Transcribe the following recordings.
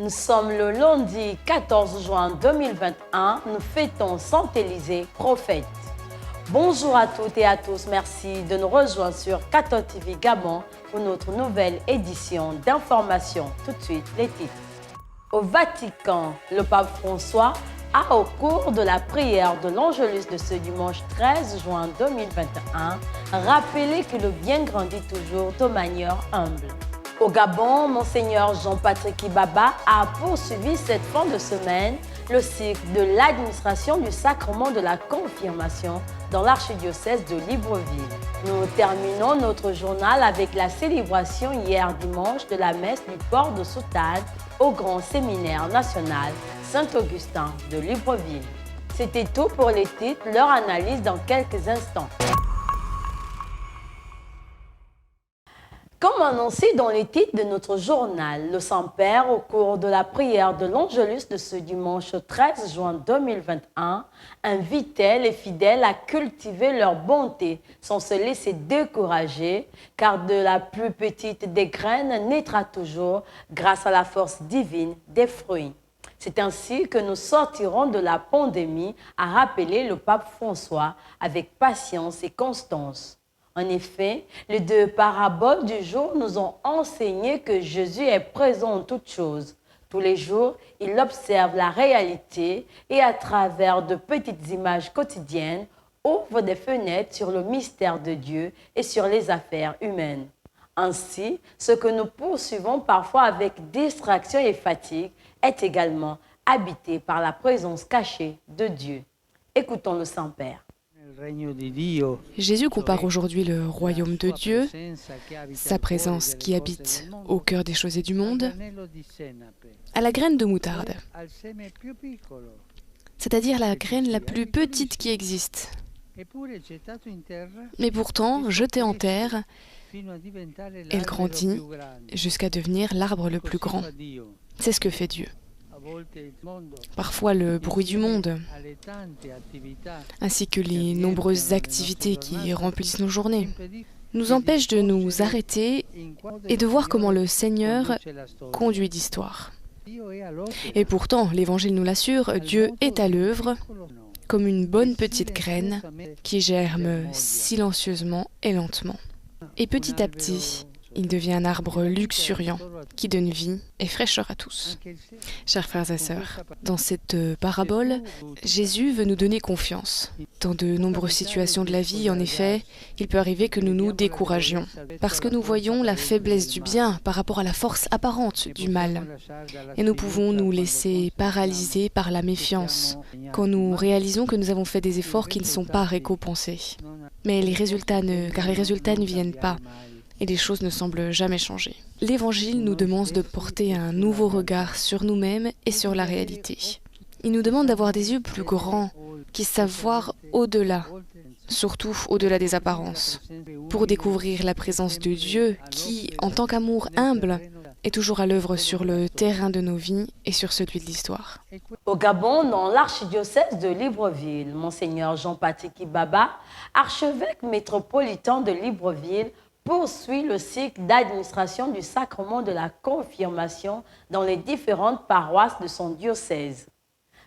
Nous sommes le lundi 14 juin 2021. Nous fêtons Saint Élisée, prophète. Bonjour à toutes et à tous. Merci de nous rejoindre sur Catholic TV Gabon pour notre nouvelle édition d'information. Tout de suite, les titres. Au Vatican, le pape François a, au cours de la prière de l'Angélus de ce dimanche 13 juin 2021, rappelé que le bien grandit toujours de manière humble. Au Gabon, Monseigneur Jean-Patrick Ibaba a poursuivi cette fin de semaine le cycle de l'administration du sacrement de la confirmation dans l'archidiocèse de Libreville. Nous terminons notre journal avec la célébration hier dimanche de la messe du port de Soutane au Grand Séminaire National Saint-Augustin de Libreville. C'était tout pour les titres, leur analyse dans quelques instants. Comme annoncé dans les titres de notre journal, le Saint-Père, au cours de la prière de l'Angélus de ce dimanche 13 juin 2021, invitait les fidèles à cultiver leur bonté sans se laisser décourager, car de la plus petite des graines naîtra toujours, grâce à la force divine, des fruits. C'est ainsi que nous sortirons de la pandémie, a rappelé le pape François, avec patience et constance. En effet, les deux paraboles du jour nous ont enseigné que Jésus est présent en toutes choses. Tous les jours, il observe la réalité et à travers de petites images quotidiennes, ouvre des fenêtres sur le mystère de Dieu et sur les affaires humaines. Ainsi, ce que nous poursuivons parfois avec distraction et fatigue est également habité par la présence cachée de Dieu. Écoutons le Saint-Père. Jésus compare aujourd'hui le royaume de Dieu, sa présence qui habite au cœur des choses et du monde, à la graine de moutarde, c'est-à-dire la graine la plus petite qui existe. Mais pourtant, jetée en terre, elle grandit jusqu'à devenir l'arbre le plus grand. C'est ce que fait Dieu. Parfois, le bruit du monde, ainsi que les nombreuses activités qui remplissent nos journées, nous empêchent de nous arrêter et de voir comment le Seigneur conduit l'histoire. Et pourtant, l'Évangile nous l'assure, Dieu est à l'œuvre comme une bonne petite graine qui germe silencieusement et lentement. Et petit à petit, il devient un arbre luxuriant qui donne vie et fraîcheur à tous. Chers frères et sœurs, dans cette parabole, Jésus veut nous donner confiance. Dans de nombreuses situations de la vie, en effet, il peut arriver que nous nous découragions, parce que nous voyons la faiblesse du bien par rapport à la force apparente du mal. Et nous pouvons nous laisser paralyser par la méfiance, quand nous réalisons que nous avons fait des efforts qui ne sont pas récompensés. Mais les résultats ne viennent pas. Et les choses ne semblent jamais changer. L'Évangile nous demande de porter un nouveau regard sur nous-mêmes et sur la réalité. Il nous demande d'avoir des yeux plus grands, qui savent voir au-delà, surtout au-delà des apparences, pour découvrir la présence de Dieu qui, en tant qu'amour humble, est toujours à l'œuvre sur le terrain de nos vies et sur celui de l'histoire. Au Gabon, dans l'archidiocèse de Libreville, Monseigneur Jean-Patrick Ibaba, archevêque métropolitain de Libreville, poursuit le cycle d'administration du sacrement de la confirmation dans les différentes paroisses de son diocèse.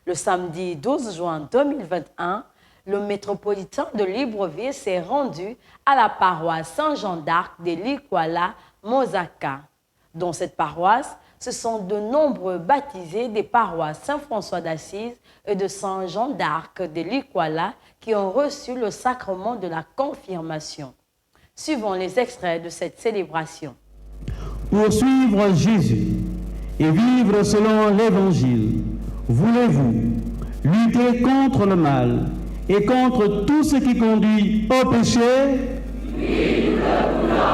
Le samedi 12 juin 2021, le métropolitain de Libreville s'est rendu à la paroisse Saint-Jean d'Arc de Likwala, Mosaka. Dans cette paroisse, ce sont de nombreux baptisés des paroisses Saint-François d'Assise et de Saint-Jean d'Arc de Likwala qui ont reçu le sacrement de la confirmation. Suivons les extraits de cette célébration. Pour suivre Jésus et vivre selon l'Évangile, voulez-vous lutter contre le mal et contre tout ce qui conduit au péché? Oui, nous le voulons.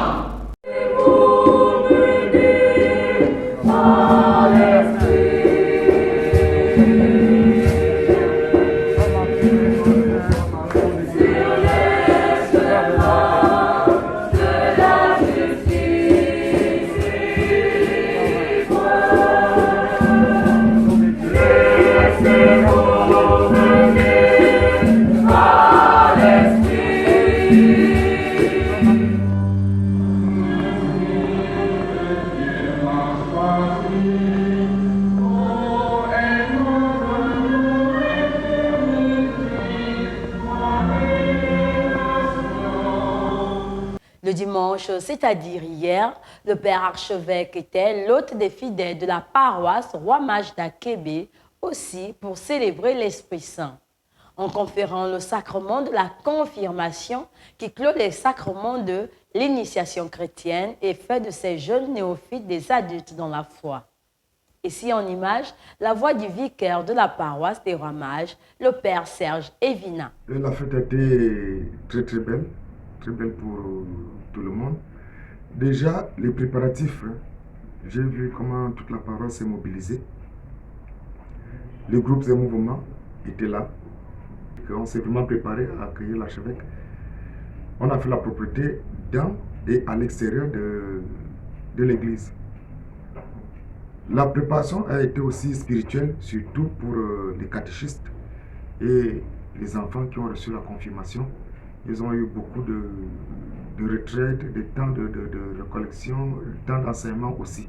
dimanche, c'est-à-dire hier, le père archevêque était l'hôte des fidèles de la paroisse Roi-Mage d'Akébé, aussi pour célébrer l'Esprit Saint. En conférant le sacrement de la confirmation qui clôt les sacrements de l'initiation chrétienne et fait de ces jeunes néophytes des adultes dans la foi. Ici en image, la voix du vicaire de la paroisse des Rois-Mages, le père Serge Evina. La fête a été très belle pour tout le monde. Déjà, les préparatifs, j'ai vu comment toute la paroisse s'est mobilisée. Les groupes et mouvements étaient là. On s'est vraiment préparé à accueillir l'archevêque. On a fait la propreté dans et à l'extérieur de l'église. La préparation a été aussi spirituelle, surtout pour les catéchistes et les enfants qui ont reçu la confirmation. Ils ont eu beaucoup de retraites, de temps de récollection, de temps d'enseignement aussi.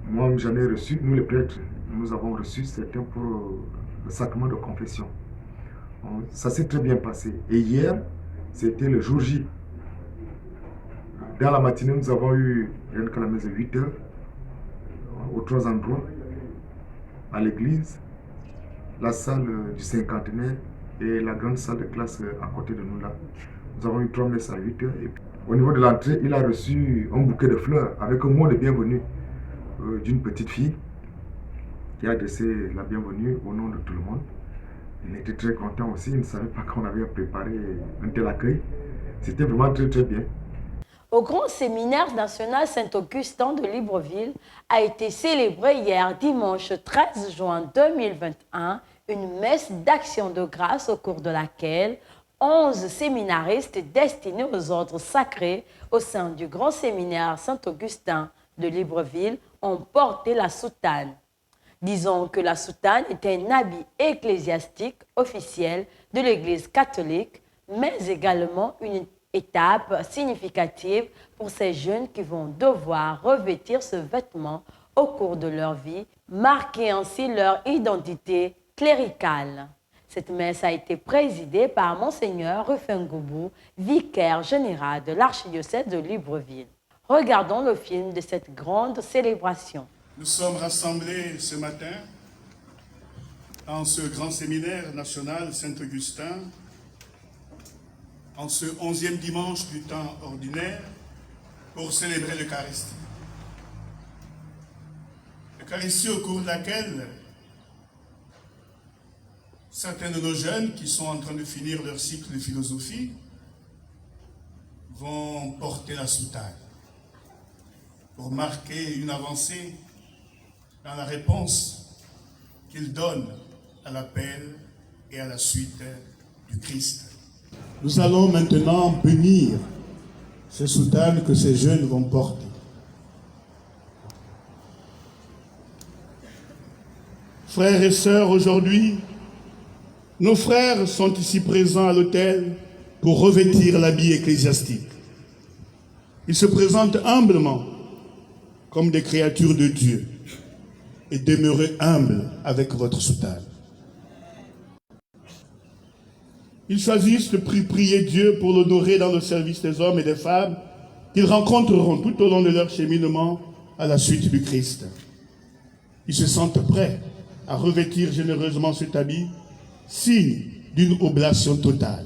Moi, j'en ai reçu, nous les prêtres, nous avons reçu certains pour le sacrement de confession. Ça s'est très bien passé. Et hier, c'était le jour J. Dans la matinée, nous avons eu une calamesse de 8 heures aux 3 endroits, à l'église, la salle du cinquantenaire et la grande salle de classe à côté de nous là. Nous avons eu 3 messes à 8 heures. Et au niveau de l'entrée, il a reçu un bouquet de fleurs avec un mot de bienvenue d'une petite fille qui a adressé la bienvenue au nom de tout le monde. Il était très content aussi, il ne savait pas qu'on avait préparé un tel accueil. C'était vraiment très bien. Au Grand Séminaire national Saint-Augustin de Libreville a été célébrée hier dimanche 13 juin 2021 une messe d'action de grâce au cours de laquelle 11 séminaristes destinés aux ordres sacrés au sein du Grand Séminaire Saint-Augustin de Libreville ont porté la soutane. Disons que la soutane était un habit ecclésiastique officiel de l'Église catholique, mais également une étape significative pour ces jeunes qui vont devoir revêtir ce vêtement au cours de leur vie, marquer ainsi leur identité cléricale. Cette messe a été présidée par Monseigneur Rufin Goubou, vicaire général de l'archidiocèse de Libreville. Regardons le film de cette grande célébration. Nous sommes rassemblés ce matin dans ce grand séminaire national Saint-Augustin, en ce 11e dimanche du temps ordinaire, pour célébrer l'Eucharistie. L'Eucharistie au cours de laquelle certains de nos jeunes qui sont en train de finir leur cycle de philosophie vont porter la soutane pour marquer une avancée dans la réponse qu'ils donnent à l'appel et à la suite du Christ. Nous allons maintenant bénir ces soutanes que ces jeunes vont porter. Frères et sœurs, aujourd'hui, nos frères sont ici présents à l'autel pour revêtir l'habit ecclésiastique. Ils se présentent humblement comme des créatures de Dieu et demeurez humbles avec votre soutane. Ils choisissent de prier Dieu pour l'honorer dans le service des hommes et des femmes qu'ils rencontreront tout au long de leur cheminement à la suite du Christ. Ils se sentent prêts à revêtir généreusement cet habit, signe d'une oblation totale.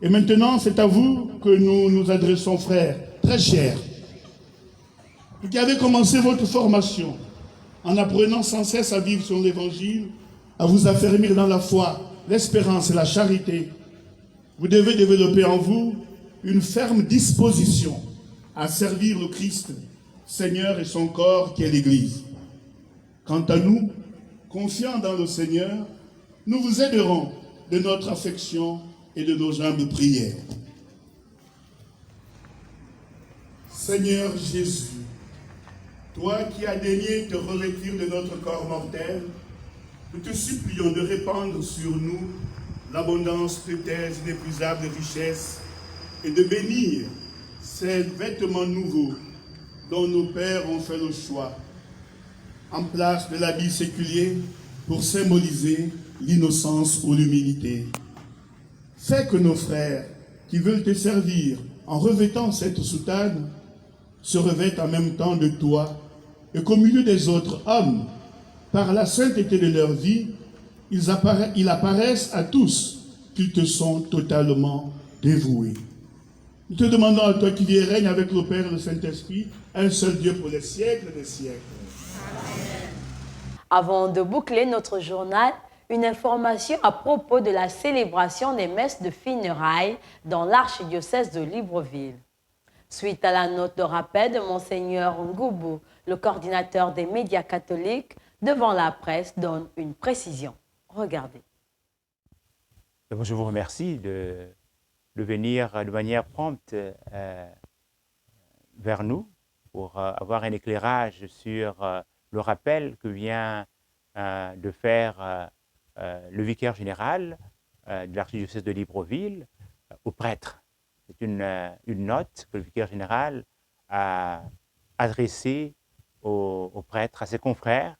Et maintenant, c'est à vous que nous nous adressons, frères, très chers, vous qui avez commencé votre formation en apprenant sans cesse à vivre sur l'Évangile, à vous affermir dans la foi, l'espérance et la charité. Vous devez développer en vous une ferme disposition à servir le Christ, Seigneur et son corps qui est l'Église. Quant à nous, confiants dans le Seigneur, nous vous aiderons de notre affection et de nos humbles prières. Seigneur Jésus, toi qui as daigné te revêtir de notre corps mortel, nous te supplions de répandre sur nous l'abondance de tes inépuisables richesses et de bénir ces vêtements nouveaux dont nos pères ont fait le choix, en place de l'habit séculier pour symboliser l'innocence ou l'humilité. Fais que nos frères qui veulent te servir en revêtant cette soutane, se revêtent en même temps de toi, et qu'au milieu des autres hommes, par la sainteté de leur vie, ils apparaissent à tous qu'ils te sont totalement dévoués. Nous te demandons à toi qui vis et règne avec le Père et le Saint-Esprit, un seul Dieu pour les siècles des siècles. Avant de boucler notre journal, une information à propos de la célébration des messes de funérailles dans l'archidiocèse de Libreville. Suite à la note de rappel de Monseigneur Ngoubou, le coordinateur des médias catholiques, devant la presse, donne une précision. Regardez. Je vous remercie de venir de manière prompte vers nous pour avoir un éclairage sur le rappel que vient de faire le vicaire général de l'archidiocèse de Libreville aux prêtres. C'est une note que le vicaire général a adressée aux prêtres, à ses confrères,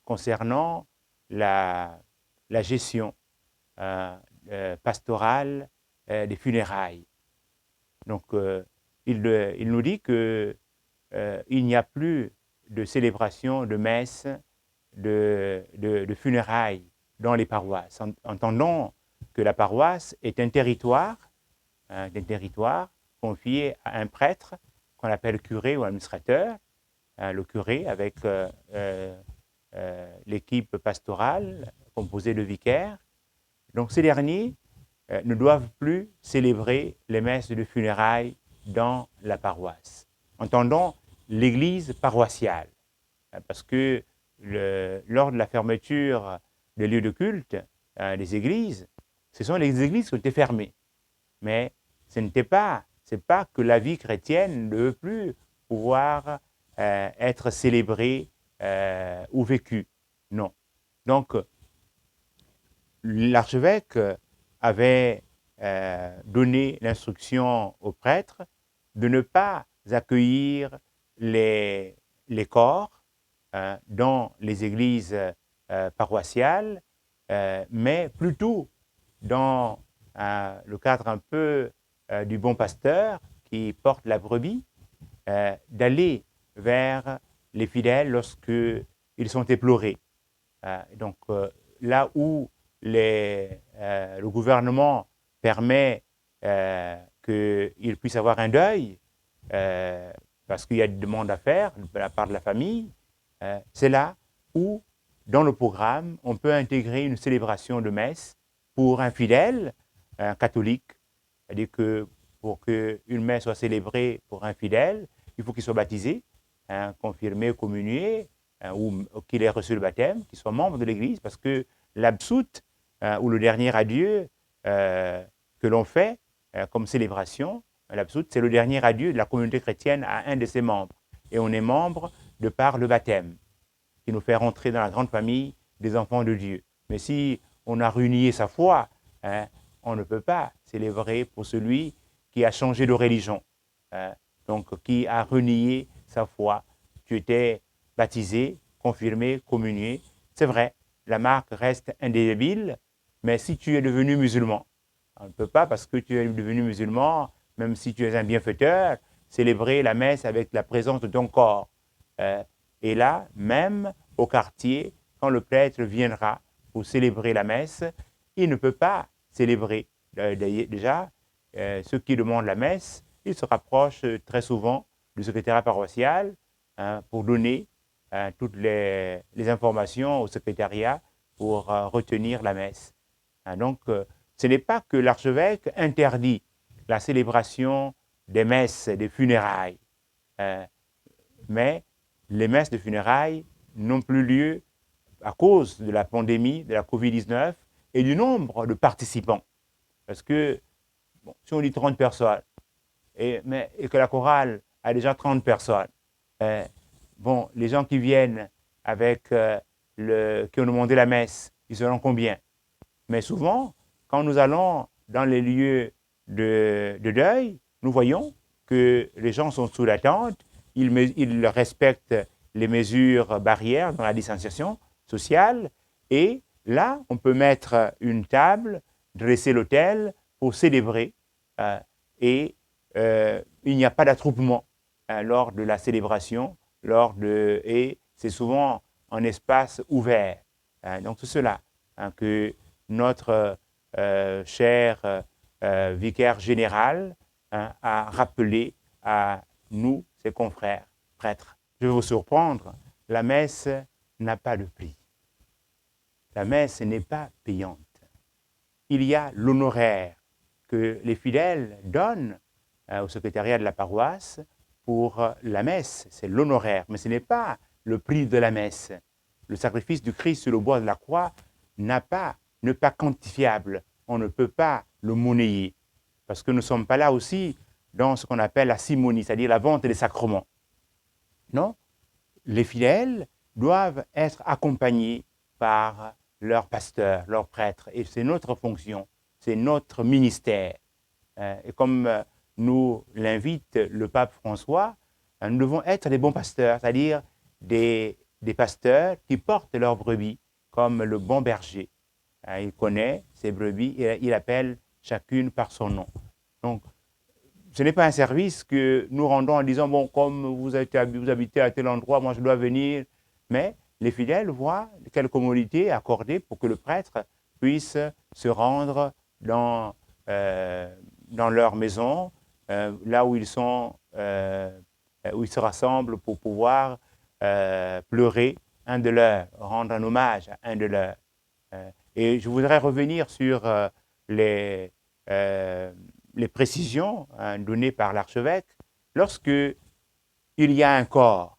concernant la gestion pastorale des funérailles. Donc, il nous dit qu'il n'y a plus de célébration de messe, de funérailles dans les paroisses. Entendons que la paroisse est un territoire confié à un prêtre qu'on appelle curé ou administrateur, le curé avec l'équipe pastorale composée de vicaires. Donc ces derniers ne doivent plus célébrer les messes de funérailles dans la paroisse. Entendons l'église paroissiale, parce que lors de la fermeture des lieux de culte, des églises, ce sont les églises qui ont été fermées. Mais c'est pas que la vie chrétienne ne veut plus pouvoir être célébrée ou vécue. Non. Donc, l'archevêque avait donné l'instruction aux prêtres de ne pas accueillir les corps dans les églises paroissiales, mais plutôt dans le cadre un peu du bon pasteur qui porte la brebis, d'aller vers les fidèles lorsqu'ils sont éplorés. Donc là où le gouvernement permet qu'il puisse avoir un deuil, parce qu'il y a des demandes à faire de la part de la famille, c'est là où, dans le programme, on peut intégrer une célébration de messe pour un fidèle, un catholique. C'est-à-dire que pour qu'une messe soit célébrée pour un fidèle, il faut qu'il soit baptisé, confirmé, communié, ou qu'il ait reçu le baptême, qu'il soit membre de l'Église, parce que l'absoute, ou le dernier adieu que l'on fait comme célébration, l'absoute, c'est le dernier adieu de la communauté chrétienne à un de ses membres. Et on est membre de par le baptême, qui nous fait rentrer dans la grande famille des enfants de Dieu. Mais si on a renié sa foi, on ne peut pas célébrer pour celui qui a changé de religion, donc qui a renié sa foi. Tu étais baptisé, confirmé, communié. C'est vrai, la marque reste indélébile, mais si tu es devenu musulman, on ne peut pas, parce que tu es devenu musulman, même si tu es un bienfaiteur, célébrer la messe avec la présence de ton corps. Et là, même au quartier, quand le prêtre viendra pour célébrer la messe, il ne peut pas célébrer. Déjà, ceux qui demandent la messe, ils se rapprochent très souvent du secrétariat paroissial pour donner toutes les informations au secrétariat pour retenir la messe. Donc, ce n'est pas que l'archevêque interdit la célébration des messes, des funérailles, mais les messes de funérailles n'ont plus lieu à cause de la pandémie, de la Covid-19 et du nombre de participants. Parce que, bon, si on dit 30 personnes, et que la chorale a déjà 30 personnes, bon, les gens qui viennent avec qui ont demandé la messe, ils seront combien? Mais souvent, quand nous allons dans les lieux de deuil, nous voyons que les gens sont sous la tente, ils respectent les mesures barrières dans la distanciation sociale, et là, on peut mettre une table, dresser l'autel pour célébrer et il n'y a pas d'attroupement lors de la célébration, et c'est souvent en espace ouvert. Donc c'est cela que notre cher vicaire général a rappelé à nous, ses confrères prêtres. Je vais vous surprendre, la messe n'a pas de prix. La messe n'est pas payante. Il y a l'honoraire que les fidèles donnent au secrétariat de la paroisse pour la messe. C'est l'honoraire, mais ce n'est pas le prix de la messe. Le sacrifice du Christ sur le bois de la croix n'est pas quantifiable. On ne peut pas le monnayer. Parce que nous ne sommes pas là aussi dans ce qu'on appelle la simonie, c'est-à-dire la vente des sacrements. Non, les fidèles doivent être accompagnés par leur pasteur, leur prêtre. Et c'est notre fonction, c'est notre ministère. Et comme nous l'invite le pape François, nous devons être des bons pasteurs, c'est-à-dire des pasteurs qui portent leurs brebis comme le bon berger. Il connaît ses brebis et il appelle chacune par son nom. Donc, ce n'est pas un service que nous rendons en disant, bon, comme vous habitez à tel endroit, moi je dois venir. Mais les fidèles voient quelle commodité accorder pour que le prêtre puisse se rendre dans leur maison, là où ils sont, où ils se rassemblent pour pouvoir pleurer un de leurs, rendre un hommage à un de leurs. Et je voudrais revenir sur les précisions données par l'archevêque. Lorsque il y a un corps,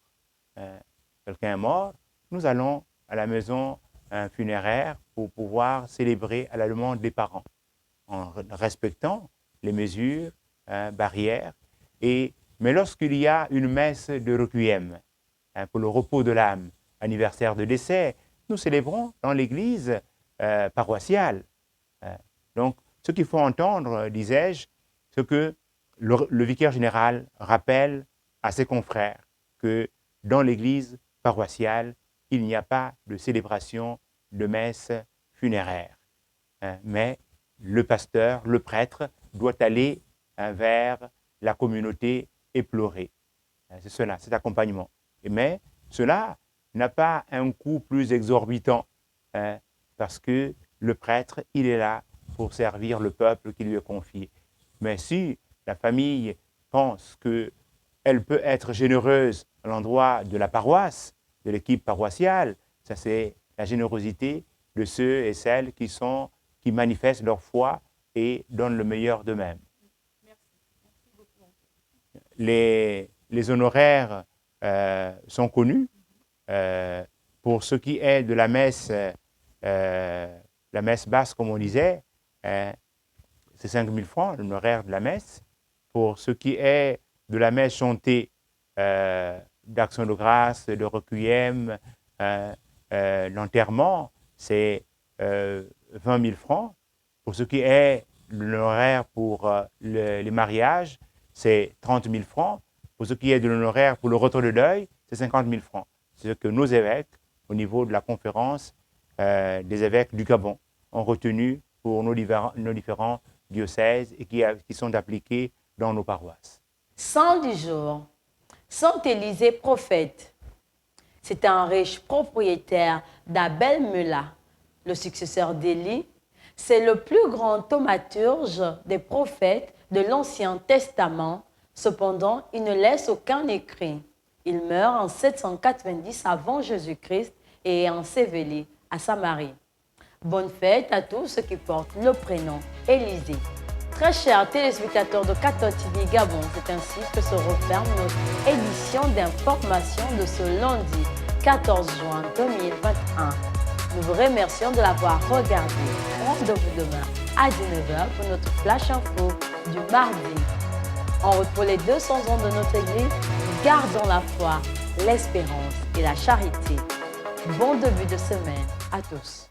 quelqu'un est mort, nous allons à la maison funéraire pour pouvoir célébrer à la demande des parents, en respectant les mesures barrières. Mais lorsqu'il y a une messe de requiem pour le repos de l'âme, anniversaire de décès, nous célébrons dans l'église paroissiale. Donc, ce qu'il faut entendre, disais-je, c'est que le vicaire général rappelle à ses confrères que dans l'église paroissiale, il n'y a pas de célébration de messe funéraire. Mais le pasteur, le prêtre, doit aller vers la communauté et pleurer. C'est cela, cet accompagnement. Mais cela n'a pas un coût plus exorbitant, parce que le prêtre, il est là pour servir le peuple qui lui est confié. Mais si la famille pense qu'elle peut être généreuse à l'endroit de la paroisse, de l'équipe paroissiale, ça c'est la générosité de ceux et celles qui manifestent leur foi et donnent le meilleur d'eux-mêmes. Les honoraires sont connus. Pour ce qui est de la messe basse, comme on disait, c'est 5 000 francs, l'honoraire de la messe. Pour ce qui est de la messe chantée, d'action de grâce, de requiem, l'enterrement, c'est 20 000 francs. Pour ce qui est de l'honoraire pour les mariages, c'est 30 000 francs. Pour ce qui est de l'honoraire pour le retour de deuil, c'est 50 000 francs. C'est ce que nos évêques, au niveau de la conférence des évêques du Gabon, ont retenu pour nos différents diocèses et qui sont appliqués dans nos paroisses. Saint du jour. Saint Élisée prophète. C'est un riche propriétaire d'Abel Mela, le successeur d'Élie. C'est le plus grand thaumaturge des prophètes de l'Ancien Testament. Cependant, il ne laisse aucun écrit. Il meurt en 790 avant Jésus-Christ et est enseveli à Samarie. Bonne fête à tous ceux qui portent le prénom Élisée. Très chers téléspectateurs de Cathode TV Gabon, c'est ainsi que se referme notre édition d'information de ce lundi 14 juin 2021. Nous vous remercions de l'avoir regardé. Rendez-vous demain à 19h pour notre flash info du mardi. En route pour les 200 ans de notre Église, gardons la foi, l'espérance et la charité. Bon début de semaine à tous.